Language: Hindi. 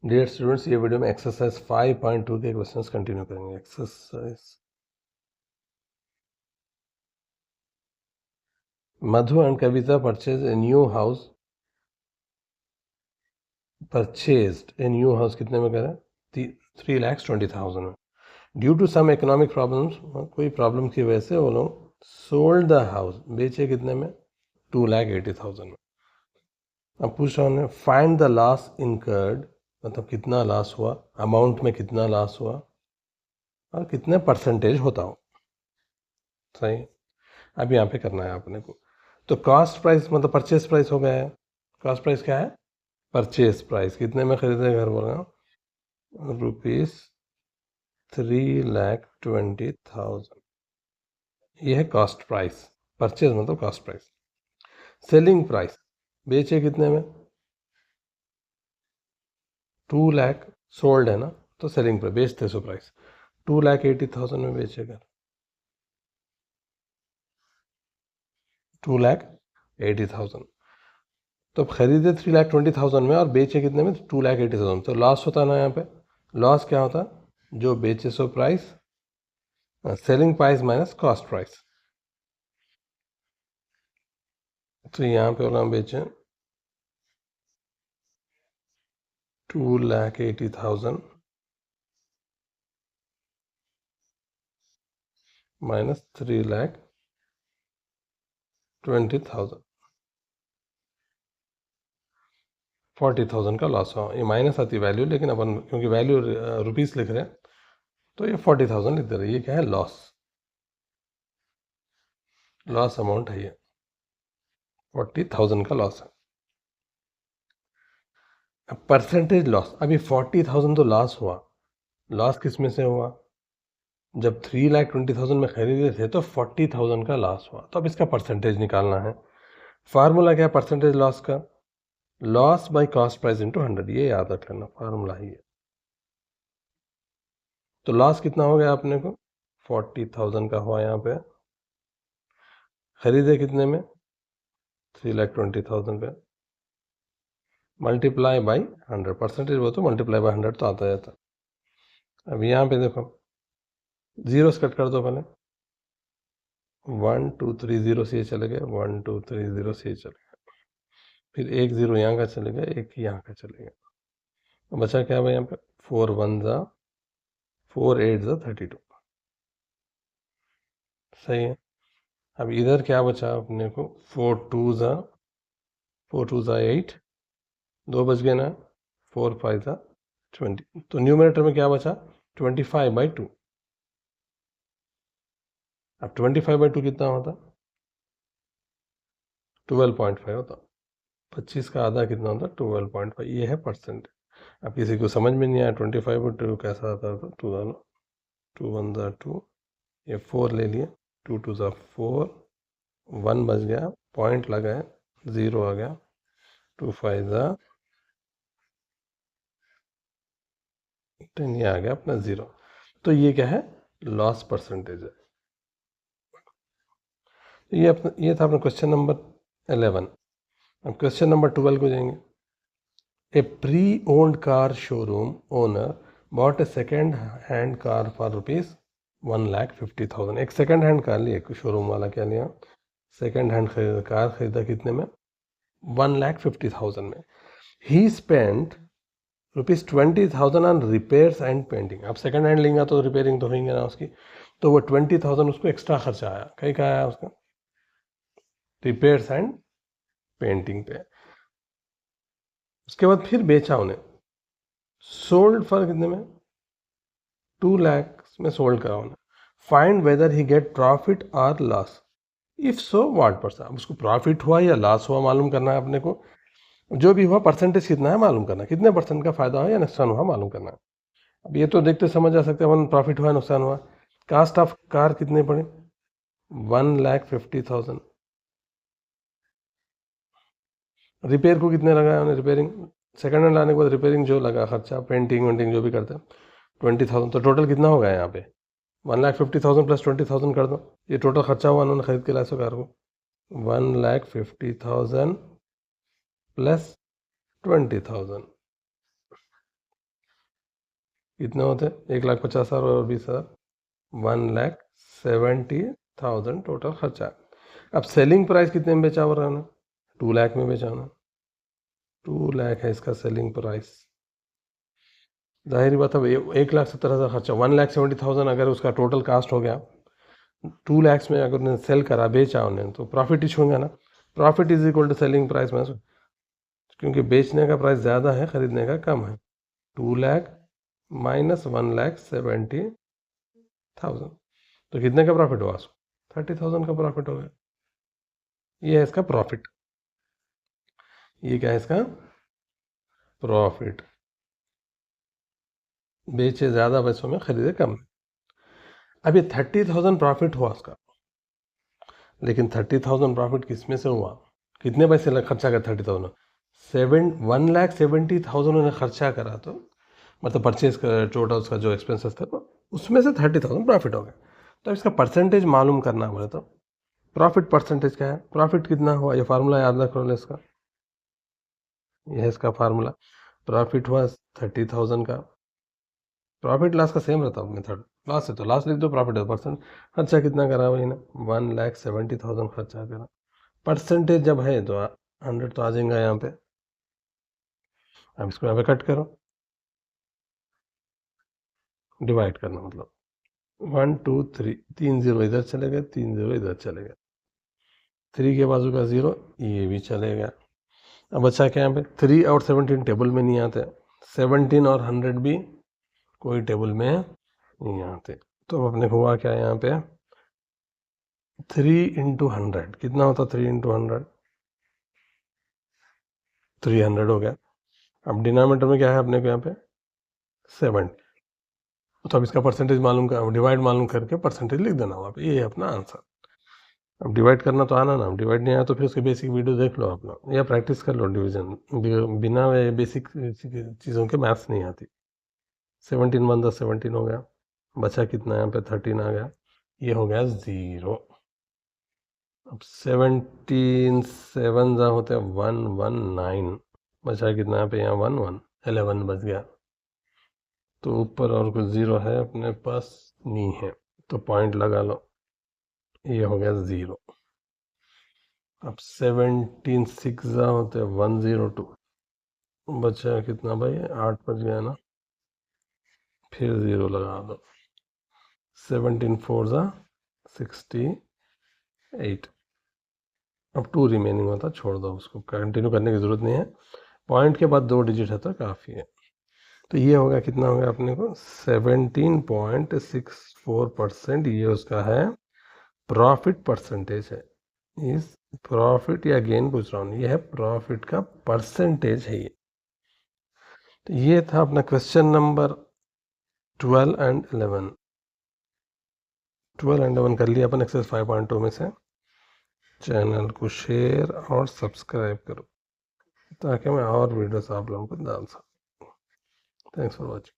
डियर स्टूडेंट्स, ये वीडियो में एक्सरसाइज 5.2 के क्वेश्चंस कंटिन्यू करेंगे। Exercise Madhu and Kavita purchase a new house. Purchased a new house कितने में करें? 3,20,000 में। Due to some economic problems, कोई प्रॉब्लम की वजह से वो लोग सोल्ड द हाउस, बेचे कितने में? 2,80,000 में। अब पूछ रहा हूँ फाइंड द लॉस इनकर्ड, मतलब कितना लॉस हुआ, अमाउंट में कितना लॉस हुआ और कितने परसेंटेज होता हो। सही। अब यहाँ पे करना है आपने को। तो कॉस्ट प्राइस मतलब परचेस प्राइस हो गया है। कॉस्ट प्राइस क्या है? परचेस प्राइस कितने में खरीदे घर बोल रहा हूँ? ₹3,20,000। ये है कॉस्ट प्राइस। परचेज मतलब कॉस्ट प्राइस। सेलिंग प्राइस, बेचे कितने में? 2 लाख। सोल्ड है ना, तो सेलिंग प्राइस, बेचते सो प्राइस 2,80,000 में बेचेगा। 2,80,000। तो खरीदे 3,20,000 में और बेचे कितने में? 2,80,000। तो लॉस होता ना यहाँ पे। लॉस क्या होता? जो बेचे so price, selling price minus cost price. तो यहाँ पे हम बेचें 2,80,000 माइनस 3,20,000, 40,000 का लॉस हुआ। ये माइनस आती वैल्यू, लेकिन अपन क्योंकि वैल्यू रुपीस लिख रहे हैं तो ये 40,000 लिख दे रहे हैं। ये क्या है? लॉस। लॉस अमाउंट है ये, 40,000 का लॉस है। अब परसेंटेज लॉस, अभी 40,000 तो लॉस हुआ। लॉस किस में से हुआ? जब 3,20,000 में खरीदे थे तो 40,000 का लॉस हुआ। तो अब इसका परसेंटेज निकालना है। फार्मूला क्या है परसेंटेज लॉस का? Loss by cost price into 100। ये याद रख लेना, फार्मूला ही है। तो लॉस कितना हो गया अपने को? 40,000 का हुआ। यहाँ पे खरीदे कितने में? 3,20,000 पे, मल्टीप्लाई बाई 100। परसेंटेज वो तो मल्टीप्लाई बाई 100 तो आता जाता। अब यहाँ पे देखो, जीरो कट कर दो पहले। 1 2 3 0 से ये चले गए, 1 2 3 0 से ये चले गए, फिर एक जीरो यहाँ का चले गया, एक यहाँ का चले गया। तो बचा क्या भाई यहाँ पे? 4 1 ज़ा 4 8 ज़ा 32। सही है। अब इधर क्या बचा अपने को? 4 2 ज़ा 8, दो बच गए ना, 4 5 ज़ा 20। तो न्यूमरेटर में क्या बचा? 25/2। अब 25/2 कितना होता? 12.5 होता। 25 का आधा कितना होता? 12.5। ये है परसेंट। अब किसी को समझ में नहीं आया 25/2 कैसा आता था? 2 डालो, 2 1 ज़ा 2, ये 4 ले लिए, 2 2 ज़ा 4, 1 बच गया, पॉइंट लगाए, 0 आ गया, 2 5 ज़ा 10, ये आ गया अपना 0। तो ये क्या है? लॉस परसेंटेज है। ये था अपना क्वेश्चन नंबर 11। अब क्वेश्चन नंबर 12 को जाएंगे। A pre owned car showroom owner bought a second hand car for ₹1,50,000। एक सेकेंड हैंड कार लिया, शोरूम वाला क्या लिया? सेकेंड हैंड कार खरीदा कितने में? 1,50,000 में। He spend ₹20,000 on repairs and painting. अब सेकेंड हैंड लेंगे तो रिपेयरिंग तो होंगे ना उसकी, तो वो 20,000 उसको एक्स्ट्रा खर्चा आया। कहीं का आया उसका? रिपेयर्स एंड पेंटिंग पे। उसके बाद फिर बेचा उन्हें, सोल्ड फॉर कितने में? 2 लाख में सोल्ड करा उन्हें। Find whether he get profit और loss, if so what percent. अब उसको प्रॉफिट हुआ या लॉस हुआ मालूम करना है अपने को। जो भी हुआ परसेंटेज कितना है मालूम करना है, कितने परसेंट का फायदा हुआ या नुकसान हुआ मालूम करना है। अब ये तो देखते समझ आ सकते हैं, प्रॉफिट हुआ नुकसान हुआ। कास्ट ऑफ कार कितने पड़े? 1,50,000। रिपेयर को कितने लगाया उन्हें? रिपेयरिंग सेकंड हैंड लाने के बाद रिपेयरिंग जो लगा खर्चा, पेंटिंग वेंटिंग जो भी करते हैं, 20,000। तो टोटल कितना हो गया यहाँ पे? 1,50,000 प्लस 20,000 कर दो। ये टोटल खर्चा हुआ उन्होंने खरीद के लाए सो कार को। 1,50,000 प्लस 20,000। कितने होते हैं? 1,50,000 और 20,000, 1,70,000 टोटल खर्चा। अब सेलिंग प्राइस कितने में बेचा हो रहा है ना? 2 लाख में बेचा ना, 2 लाख है इसका सेलिंग प्राइस। जाहिर बात है 1,70,000 खर्चा, 1,70,000 अगर उसका टोटल कास्ट हो गया, 2 लैक्स में अगर उन्हें सेल करा, बेचा उन्हें, तो प्रॉफिट ही होगा ना। Profit is equal to selling price में, क्योंकि बेचने का प्राइस ज़्यादा है, खरीदने का कम है। 2 लाख माइनस 1,70,000, तो कितने का प्रॉफिट हुआ? 30,000 का प्रॉफिट हो गया। ये है इसका प्रॉफिट। ये क्या है इसका प्रॉफिट? बेचे ज़्यादा पैसों में, खरीदे कम में। अब ये 30,000 प्रॉफिट हुआ उसका, लेकिन 30,000 प्रॉफिट किस में से हुआ? कितने पैसे खर्चा कर? 30,000, 1,70,000 उन्हें खर्चा करा, तो मतलब परचेज कर टोटल उसका जो एक्सपेंसेस था, तो उसमें से 30,000 प्रॉफिट हो गया। तो इसका परसेंटेज मालूम करना बोले तो प्रॉफिट परसेंटेज क्या है? प्रॉफिट कितना हुआ, ये फार्मूला याद रख लो इसका। यह है इसका फार्मूला। प्रॉफिट हुआ 30,000 का, प्रॉफिट लॉस का सेम रहता है मेथड। लॉस है तो लॉस लिख दो, प्रॉफिट है परसेंट। खर्चा कितना करा वही ना, 1,70,000 खर्चा करा। परसेंटेज जब है तो 100 तो आ जाएगा यहाँ पे। अब इसको यहाँ पे कट करो, डिवाइड करना, मतलब 1 2 3, 3 0 इधर चले गए, 3 0 इधर चले गए, 3 के बाजू का 0 ये भी चले गया। अब अच्छा क्या यहाँ पे 3 और 17 टेबल में नहीं आते, 17 और 100 भी कोई टेबल में नहीं आते। तो अपने हुआ क्या यहाँ पे, 3 इंटू 100 कितना होता? 3 इंटू 100 300 हो गया। अब डिनोमिनेटर में क्या है अपने को यहाँ पे 7, तो अब इसका परसेंटेज मालूम कर, डिवाइड मालूम करके परसेंटेज लिख देना वहाँ पे, ये है अपना आंसर। अब डिवाइड करना तो आना ना, डिवाइड नहीं आया तो फिर उसकी बेसिक वीडियो देख लो आप लोग, या प्रैक्टिस कर लो डिवीजन। बिना बेसिक चीज़ों के मैथ्स नहीं आती। 17 1 10 17 हो गया, बचा कितना यहाँ पे 13 आ गया, ये हो गया 0। अब 17 7 जा होते हैं 119, बचा कितना यहाँ पे, यहाँ 1 1 11 बच गया। तो ऊपर और कुछ 0 है अपने पास नहीं है, तो पॉइंट लगा लो, ये हो गया 0। अब 17 6 जा होते 102, बचा कितना भाई, 8 बच गया ना, फिर 0 लगा दो। 17 4 जा 68, अब 2 रिमेनिंग होता, छोड़ दो उसको, कंटिन्यू करने की ज़रूरत नहीं है। पॉइंट के बाद 2 डिजिट है तो काफ़ी है। तो ये होगा कितना हो गया अपने को 17.64%, ये उसका है प्रॉफिट परसेंटेज है। इस प्रॉफिट या गेन पूछ रहा हूँ, ये है प्रॉफिट का परसेंटेज है ये। तो ये था अपना क्वेश्चन नंबर 12 एंड 11। 12 एंड 11 कर लिया अपन एक्सरसाइज 5.2 में से। चैनल को शेयर और सब्सक्राइब करो ताकि मैं और वीडियोस आप लोगों को डाल सकूँ। Thanks for watching.